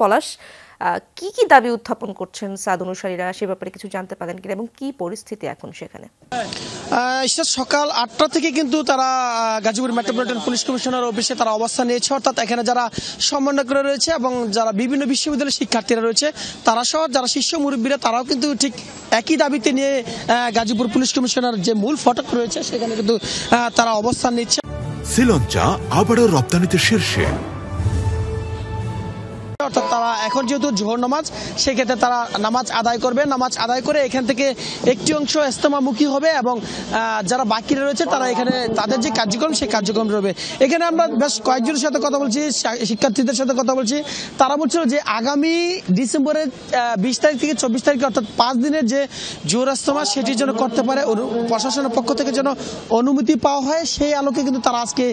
পলাশ, কি দাবি উত্থাপন করছেন সাদ অনুসারীরা, সে ব্যাপারে কিছু জানতে পারেন কিনা এবং কি পরিস্থিতি এখন সেখানে? সকাল 8টা থেকে কিন্তু তারা গাজীপুর মেট্রোপলিটন পুলিশ কমিশনার অফিসে তারা অবস্থান নিয়েছে। অর্থাৎ এখানে যারা সমন্বয়করা রয়েছে এবং যারা বিভিন্ন বিশ্ববিদ্যালয়ের শিক্ষার্থীরা রয়েছে তারা সহ যারা শীর্ষ মুরব্বীরা তারাও কিন্তু ঠিক একই দাবিতে নিয়ে গাজীপুর পুলিশ কমিশনার যে মূল ফটক রয়েছে সেখানে কিন্তু তারা অবস্থান নিচ্ছে। শ্রীলঙ্কা আবারও রপ্তানিতে শীর্ষে। অর্থাৎ তারা এখন যেহেতু জোহর নামাজ, সেক্ষেত্রে তারা নামাজ আদায় করবে। নামাজ আদায় করে এখান থেকে একটি অংশ ইস্তেমামুখী হবে এবং যারা বাকিরা রয়েছে তারা এখানে তাদের যে কার্যক্রম সেই কার্যক্রম রবে। এখানে আমরা বেশ কয়েকজনের সাথে কথা বলছি, শিক্ষার্থীদের সাথে কথা বলছি। তারা বলছিল যে আগামী ডিসেম্বরের 20 তারিখ থেকে 24 তারিখে অর্থাৎ 5 দিনের যে জোহর ইস্তেমা সেটির জন্য করতে পারে, প্রশাসনের পক্ষ থেকে যেন অনুমতি পাওয়া হয় সেই আলোকে কিন্তু তারা আজকে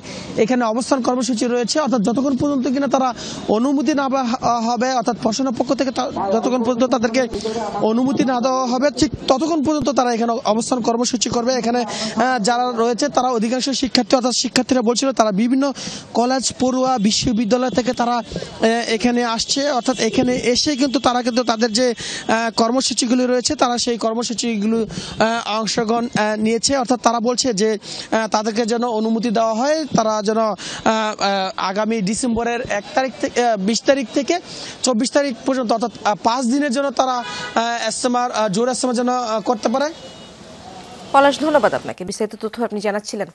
এখানে অবস্থান কর্মসূচি রয়েছে। অর্থাৎ যতক্ষণ পর্যন্ত কিনা তারা অনুমতি না হবে, অর্থাৎ প্রশাসনের পক্ষ থেকে যতক্ষণ পর্যন্ত তাদেরকে অনুমতি না দেওয়া হবে ঠিক ততক্ষণ পর্যন্ত তারা এখানে অবস্থান কর্মসূচি করবে। এখানে যারা রয়েছে তারা অধিকাংশ শিক্ষার্থী, অর্থাৎ শিক্ষার্থীরা বলছিল তারা বিভিন্ন কলেজ, পড়ুয়া, বিশ্ববিদ্যালয় থেকে তারা এখানে আসছে। অর্থাৎ এখানে এসে কিন্তু তারা কিন্তু তাদের যে কর্মসূচিগুলি রয়েছে তারা সেই কর্মসূচিগুলো অংশগ্রহণ নিয়েছে। অর্থাৎ তারা বলছে যে তাদেরকে যেন অনুমতি দেওয়া হয়, তারা যেন আগামী ডিসেম্বরের 1 তারিখ থেকে 20 তারিখ থেকে 24 তারিখ পর্যন্ত অর্থাৎ 5 দিনের জন্য তারা জোহর ইস্তেমা যেন করতে পারে। পলাশ, ধন্যবাদ আপনাকে, বিস্তারিত তথ্য আপনি জানাচ্ছিলেন।